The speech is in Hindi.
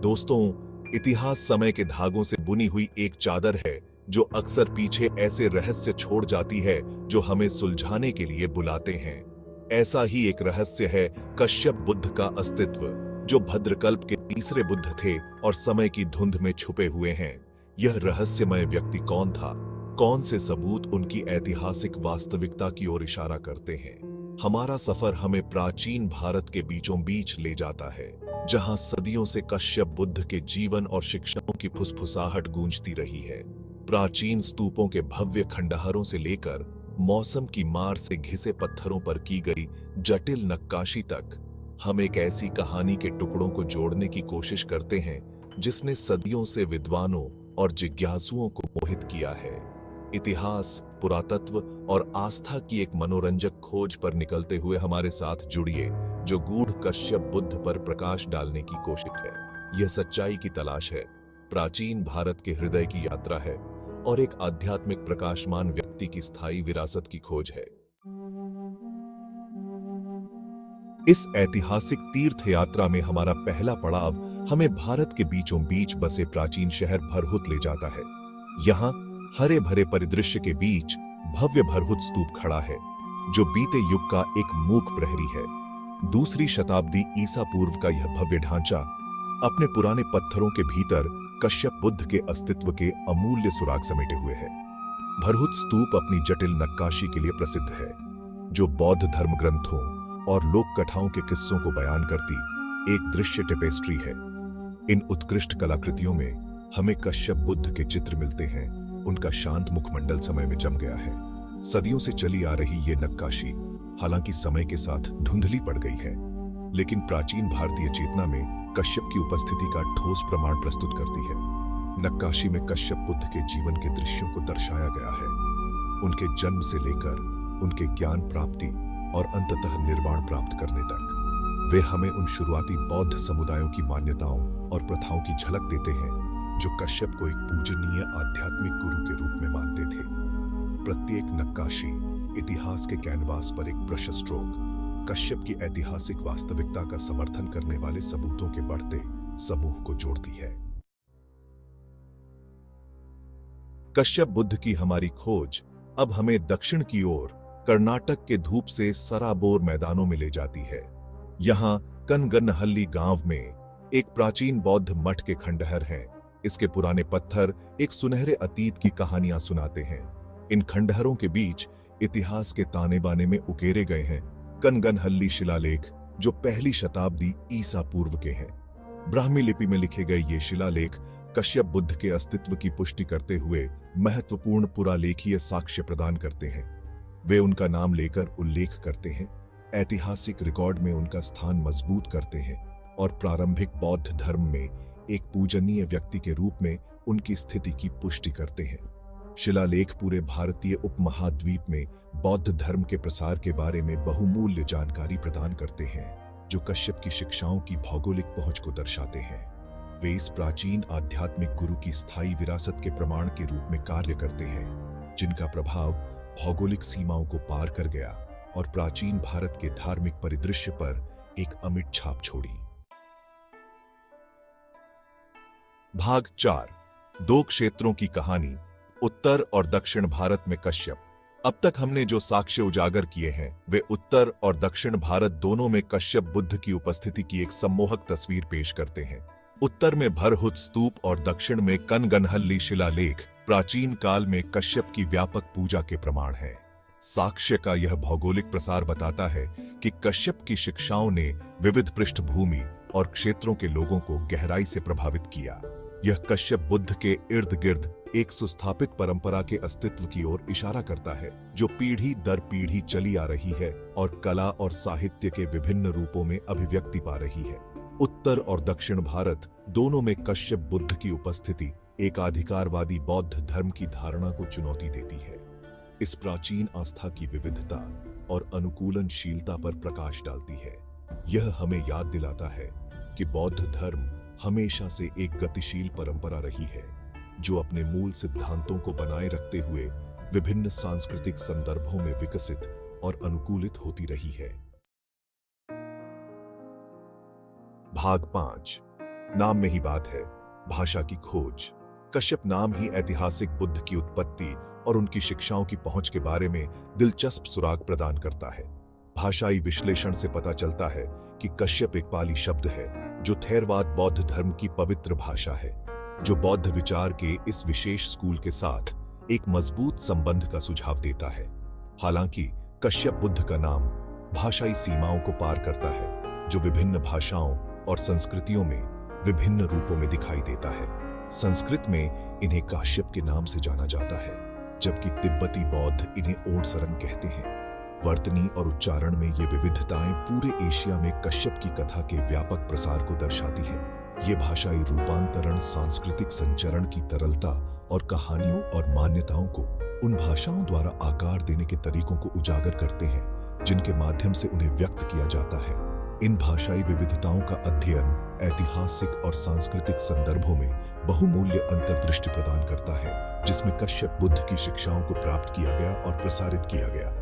दोस्तों, इतिहास समय के धागों से बुनी हुई एक चादर है जो अक्सर पीछे ऐसे रहस्य छोड़ जाती है जो हमें सुलझाने के लिए बुलाते हैं। ऐसा ही एक रहस्य है कश्यप बुद्ध का अस्तित्व, जो भद्रकल्प के तीसरे बुद्ध थे और समय की धुंध में छुपे हुए हैं। यह रहस्यमय व्यक्ति कौन था? कौन से सबूत उनकी ऐतिहासिक वास्तविकता की ओर इशारा करते हैं? हमारा सफर हमें प्राचीन भारत के बीचों बीच ले जाता है, जहां सदियों से कश्यप बुद्ध के जीवन और शिक्षाओं की फुसफुसाहट गूंजती रही है। प्राचीन स्तूपों के भव्य खंडहरों से लेकर मौसम की मार से घिसे पत्थरों पर की गई जटिल नक्काशी तक, हम एक ऐसी कहानी के टुकड़ों को जोड़ने की कोशिश करते हैं जिसने सदियों से विद्वानों और जिज्ञासुओं को मोहित किया है। इतिहास, पुरातत्व और आस्था की एक मनोरंजक खोज पर निकलते हुए हमारे साथ जुड़िए, जो गूढ़ कश्यप बुद्ध पर प्रकाश डालने की कोशिश है। यह सच्चाई की तलाश है, प्राचीन भारत के हृदय की यात्रा है और एक आध्यात्मिक प्रकाशमान व्यक्ति की स्थायी विरासत की खोज है। इस ऐतिहासिक तीर्थ यात्रा में हमारा पहला पड़ाव हमें भारत के बीचों बीच बसे प्राचीन शहर भरहुत ले जाता है। यहाँ हरे भरे परिदृश्य के बीच भव्य भरहुत स्तूप खड़ा है, जो बीते युग का एक मूक प्रहरी है। दूसरी शताब्दी ईसा पूर्व का यह भव्य ढांचा अपने पुराने पत्थरों के भीतर कश्यप बुद्ध के अस्तित्व के अमूल्य सुराग समेटे हुए है। भरहुत स्तूप अपनी जटिल नक्काशी के लिए प्रसिद्ध है, जो बौद्ध धर्म ग्रंथों और लोक कथाओं के किस्सों को बयान करती एक दृश्य टेपेस्ट्री है। इन उत्कृष्ट कलाकृतियों में हमें कश्यप बुद्ध के चित्र मिलते हैं। उनका शांत मुखमंडल समय में जम गया है। सदियों से चली आ रही ये नक्काशी हालांकि समय के साथ धुंधली पड़ गई है, लेकिन प्राचीन भारतीय चेतना में कश्यप की उपस्थिति का ठोस प्रमाण प्रस्तुत करती है। नक्काशी में कश्यप बुद्ध के जीवन के दृश्यों को दर्शाया गया है, उनके जन्म से लेकर उनके ज्ञान प्राप्ति और अंततः निर्वाण प्राप्त करने तक। वे हमें उन शुरुआती बौद्ध समुदायों की मान्यताओं और प्रथाओं की झलक देते हैं जो कश्यप को एक पूजनीय आध्यात्मिक गुरु के रूप में मानते थे। प्रत्येक नक्काशी इतिहास के कैनवास पर एक ब्रश स्ट्रोक कश्यप की ऐतिहासिक वास्तविकता का समर्थन करने वाले सबूतों के बढ़ते समूह को जोड़ती है। कश्यप बुद्ध की हमारी खोज अब हमें दक्षिण की ओर कर्नाटक के धूप से सराबोर मैदानों में ले जाती है। यहां कनगनहल्ली गांव में एक प्राचीन बौद्ध मठ के खंडहर हैं। इसके पुराने पत्थर एक सुनहरे अतीत की कहानियां सुनाते हैं। इन खंडहरों के बीच इतिहास के ताने बाने में उकेरे गए हैं कनगनहल्ली शिलालेख, जो पहली शताब्दी ईसा पूर्व के हैं। ब्राह्मी लिपि में लिखे गए ये शिलालेख कश्यप बुद्ध के अस्तित्व की पुष्टि करते हुए महत्वपूर्ण पुरालेखीय साक्ष्य प्रदान करते हैं। वे उनका नाम लेकर उल्लेख करते हैं, ऐतिहासिक रिकॉर्ड में उनका स्थान मजबूत करते हैं और प्रारंभिक बौद्ध धर्म में एक पूजनीय व्यक्ति के रूप में उनकी स्थिति की पुष्टि करते हैं। शिलालेख पूरे भारतीय उपमहाद्वीप में बौद्ध धर्म के प्रसार के बारे में बहुमूल्य जानकारी प्रदान करते हैं, जो कश्यप की शिक्षाओं की भौगोलिक पहुंच को दर्शाते हैं। वे इस प्राचीन आध्यात्मिक गुरु की स्थायी विरासत के प्रमाण के रूप में कार्य करते हैं, जिनका प्रभाव भौगोलिक सीमाओं को पार कर गया और प्राचीन भारत के धार्मिक परिदृश्य पर एक अमिट छाप छोड़ी। भाग 4, दो क्षेत्रों की कहानी, उत्तर और दक्षिण भारत में कश्यप। अब तक हमने जो साक्ष्य उजागर किए हैं वे उत्तर और दक्षिण भारत दोनों में कश्यप बुद्ध की उपस्थिति की एक सम्मोहक तस्वीर पेश करते हैं। उत्तर में भरहुत स्तूप और दक्षिण में कनगनहल्ली शिलालेख प्राचीन काल में कश्यप की व्यापक पूजा के प्रमाण हैं। साक्ष्य का यह भौगोलिक प्रसार बताता है कि कश्यप की शिक्षाओं ने विविध पृष्ठभूमि और क्षेत्रों के लोगों को गहराई से प्रभावित किया। यह कश्यप बुद्ध के इर्द गिर्द एक सुस्थापित परंपरा के अस्तित्व की ओर इशारा करता है, जो पीढ़ी दर पीढ़ी चली आ रही है और कला और साहित्य के विभिन्न रूपों में अभिव्यक्ति पा रही है। उत्तर और दक्षिण भारत दोनों में कश्यप बुद्ध की उपस्थिति एकाधिकारवादी बौद्ध धर्म की धारणा को चुनौती देती है। इस प्राचीन आस्था की विविधता और अनुकूलनशीलता पर प्रकाश डालती है। यह हमें याद दिलाता है कि बौद्ध धर्म हमेशा से एक गतिशील परंपरा रही है, जो अपने मूल सिद्धांतों को बनाए रखते हुए विभिन्न सांस्कृतिक संदर्भों में विकसित और अनुकूलित होती रही है। भाग 5, नाम में ही बात है, भाषा की खोज। कश्यप नाम ही ऐतिहासिक बुद्ध की उत्पत्ति और उनकी शिक्षाओं की पहुंच के बारे में दिलचस्प सुराग प्रदान करता है। भाषाई विश्लेषण से पता चलता है कि कश्यप एक पाली शब्द है जो थेरवाद बौद्ध धर्म की पवित्र भाषा है, जो बौद्ध विचार के इस विशेष स्कूल के साथ एक मजबूत संबंध का सुझाव देता है। हालांकि कश्यप बुद्ध का नाम भाषाई सीमाओं को पार करता है, जो विभिन्न भाषाओं और संस्कृतियों में विभिन्न रूपों में दिखाई देता है। संस्कृत में इन्हें काश्यप के नाम से जाना जाता है, जबकि तिब्बती बौद्ध इन्हें ओडसरंग कहते हैं। वर्तनी और उच्चारण में ये विविधताएं पूरे एशिया में कश्यप की कथा के व्यापक प्रसार को दर्शाती हैं। ये भाषाई रूपांतरण सांस्कृतिक संचरण की तरलता और कहानियों और मान्यताओं को उन भाषाओं द्वारा आकार देने के तरीकों को उजागर करते हैं, जिनके माध्यम से उन्हें व्यक्त किया जाता है। इन भाषाई विविधताओं का अध्ययन ऐतिहासिक और सांस्कृतिक संदर्भों में बहुमूल्य अंतर्दृष्टि प्रदान करता है, जिसमें कश्यप बुद्ध की शिक्षाओं को प्राप्त किया गया और प्रसारित किया गया।